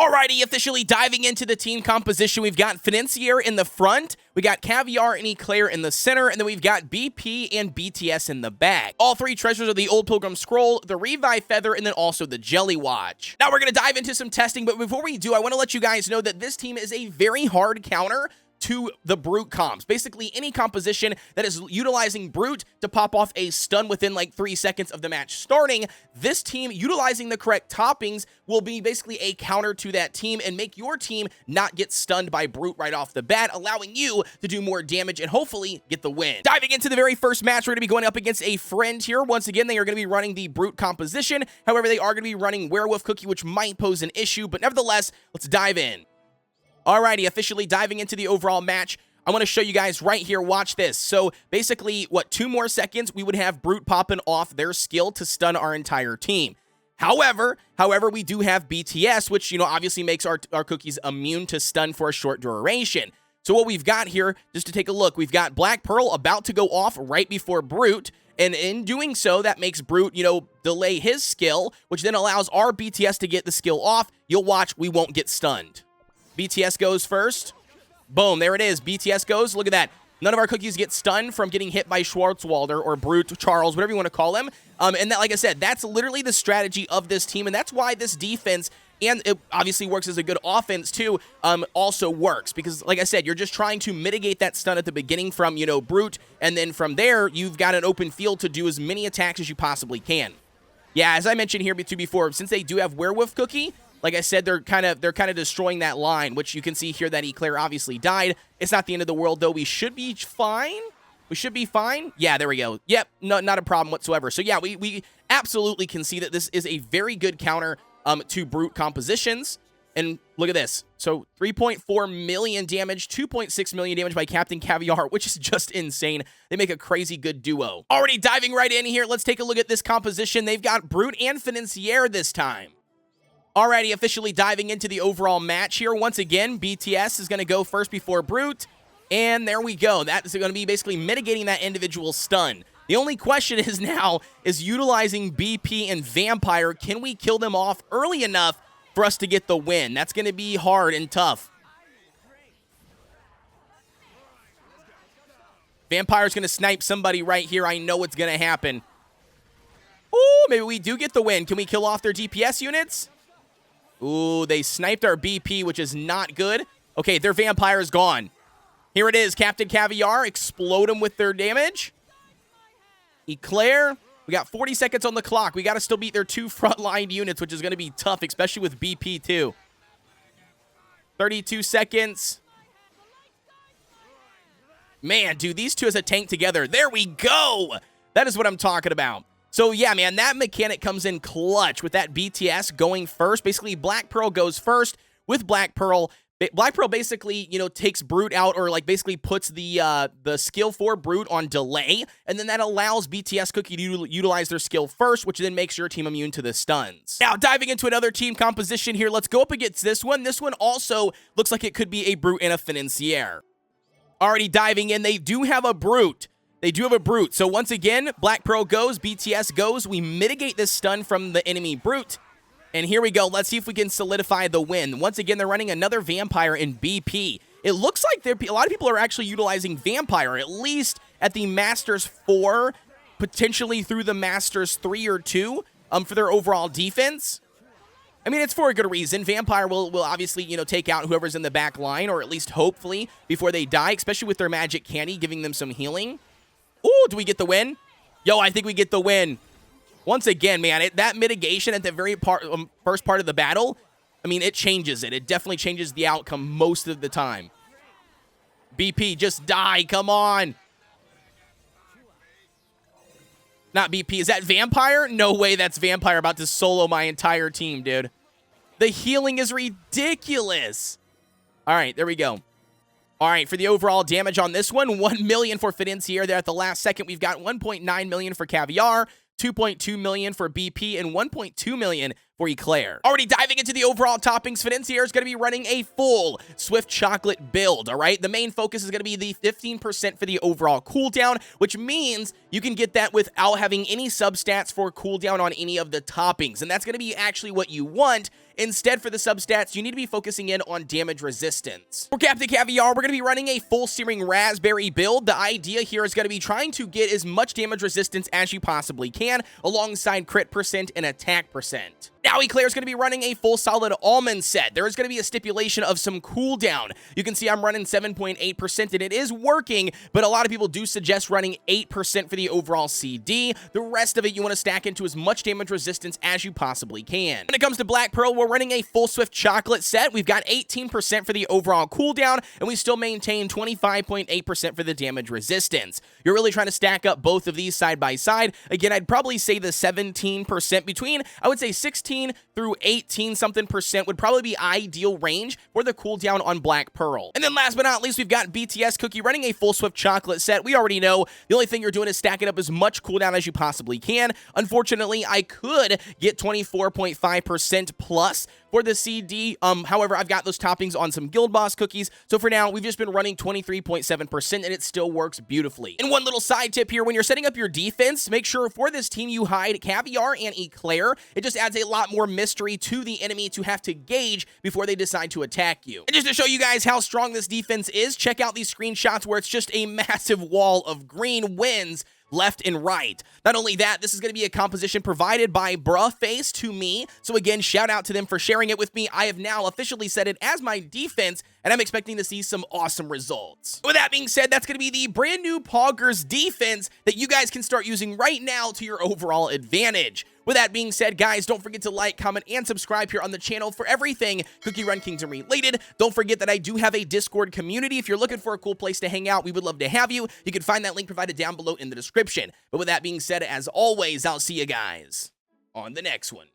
Alrighty, officially diving into the team composition, we've got Financier in the front, we got Caviar and Eclair in the center, and then we've got BP and BTS in the back. All three treasures are the Old Pilgrim Scroll, the Revive Feather, and then also the Jelly Watch. Now we're going to dive into some testing, but before we do, I want to let you guys know that this team is a very hard counter to the Brute comps. Basically, any composition that is utilizing Brute to pop off a stun within like 3 seconds of the match starting, this team, utilizing the correct toppings, will be basically a counter to that team and make your team not get stunned by Brute right off the bat, allowing you to do more damage and hopefully get the win. Diving into the very first match, we're going to be going up against a friend here. Once again, they are going to be running the Brute composition. However, they are going to be running Werewolf Cookie, which might pose an issue, but nevertheless, let's dive in. Alrighty, officially diving into the overall match. I want to show you guys right here. Watch this. So basically, 2 more seconds, we would have Brute popping off their skill to stun our entire team. However, we do have BTS, which, obviously makes our cookies immune to stun for a short duration. So what we've got here, just to take a look, we've got Black Pearl about to go off right before Brute. And in doing so, that makes Brute, delay his skill, which then allows our BTS to get the skill off. You'll watch, we won't get stunned. BTS goes first. Boom, there it is. BTS goes. Look at that. None of our cookies get stunned from getting hit by Schwarzwalder or Brute, Charles, whatever you want to call him. And that, like I said, that's literally the strategy of this team, and that's why this defense, and it obviously works as a good offense too, also works. Because, like I said, you're just trying to mitigate that stun at the beginning from, Brute, and then from there, you've got an open field to do as many attacks as you possibly can. Yeah, as I mentioned here before, since they do have Werewolf Cookie, like I said, they're kind of destroying that line, which you can see here that Eclair obviously died. It's not the end of the world, though. We should be fine. We should be fine. Yeah, there we go. Yep, no, not a problem whatsoever. So yeah, we absolutely can see that this is a very good counter to Brute compositions. And look at this. So 3.4 million damage, 2.6 million damage by Captain Caviar, which is just insane. They make a crazy good duo. Already diving right in here, let's take a look at this composition. They've got Brute and Financier this time. Alrighty, officially diving into the overall match here. Once again, BTS is going to go first before Brute. And there we go. That is going to be basically mitigating that individual stun. The only question is now, is utilizing BP and Vampire, can we kill them off early enough for us to get the win? That's going to be hard and tough. Vampire's going to snipe somebody right here. I know what's going to happen. Ooh, maybe we do get the win. Can we kill off their DPS units? Ooh, they sniped our BP, which is not good. Okay, their Vampire is gone. Here it is, Captain Caviar. Explode them with their damage. Eclair, we got 40 seconds on the clock. We got to still beat their 2 frontline units, which is going to be tough, especially with BP too. 32 seconds. Man, dude, these two as a tank together. There we go. That is what I'm talking about. So, yeah, man, that mechanic comes in clutch with that BTS going first. Basically, Black Pearl goes first with Black Pearl. Black Pearl basically, takes Brute out, or like basically puts the skill for Brute on delay, and then that allows BTS Cookie to utilize their skill first, which then makes your team immune to the stuns. Now, diving into another team composition here, let's go up against this one. This one also looks like it could be a Brute and a Financier. Already diving in, they do have a Brute. They do have a Brute. So once again, Black Pearl goes, BTS goes. We mitigate this stun from the enemy Brute. And here we go. Let's see if we can solidify the win. Once again, they're running another Vampire in BP. It looks like a lot of people are actually utilizing Vampire, at least at the Masters 4, potentially through the Masters 3 or 2 for their overall defense. I mean, it's for a good reason. Vampire will obviously, take out whoever's in the back line, or at least hopefully before they die, especially with their magic candy, giving them some healing. Ooh, do we get the win? Yo, I think we get the win. Once again, man, that mitigation at the very first part of the battle, I mean, it changes it. It definitely changes the outcome most of the time. BP, just die. Come on. Not BP. Is that Vampire? No way that's Vampire about to solo my entire team, dude. The healing is ridiculous. All right, there we go. All right, for the overall damage on this one, 1 million for Financier there at the last second. We've got 1.9 million for Caviar, 2.2 million for BP, and 1.2 million for Eclair. Already diving into the overall toppings, Financier is going to be running a full Swift Chocolate build, all right? The main focus is going to be the 15% for the overall cooldown, which means you can get that without having any substats for cooldown on any of the toppings, and that's going to be actually what you want Instead, for the substats, you need to be focusing in on damage resistance. For Captain Caviar, we're going to be running a full searing raspberry build. The idea here is going to be trying to get as much damage resistance as you possibly can, alongside crit percent and attack percent. Now, Eclair is going to be running a full solid almond set. There is going to be a stipulation of some cooldown. You can see I'm running 7.8%, and it is working, but a lot of people do suggest running 8% for the overall CD. The rest of it, you want to stack into as much damage resistance as you possibly can. When it comes to Black Pearl, we're running a full Swift Chocolate set. We've got 18% for the overall cooldown, and we still maintain 25.8% for the damage resistance. You're really trying to stack up both of these side by side. Again, I'd probably say the 17% between, I would say 16 through 18 something percent would probably be ideal range for the cooldown on Black Pearl. And then last but not least, we've got BTS Cookie running a full Swift Chocolate set. We already know the only thing you're doing is stacking up as much cooldown as you possibly can. Unfortunately, I could get 24.5% plus for the CD. However, I've got those toppings on some Guild Boss cookies. So for now, we've just been running 23.7% and it still works beautifully. And one little side tip here, when you're setting up your defense, make sure for this team you hide Caviar and Eclair. It just adds a lot more mystery to the enemy to have to gauge before they decide to attack you. And just to show you guys how strong this defense is, check out these screenshots where it's just a massive wall of green wins left and right. Not only that, this is going to be a composition provided by Bruhface to me. So again, shout out to them for sharing it with me. I have now officially set it as my defense, and I'm expecting to see some awesome results. With that being said, that's going to be the brand new Poggers defense that you guys can start using right now to your overall advantage. With that being said, guys, don't forget to like, comment, and subscribe here on the channel for everything Cookie Run Kingdom related. Don't forget that I do have a Discord community. If you're looking for a cool place to hang out, we would love to have you. You can find that link provided down below in the description. But with that being said, as always, I'll see you guys on the next one.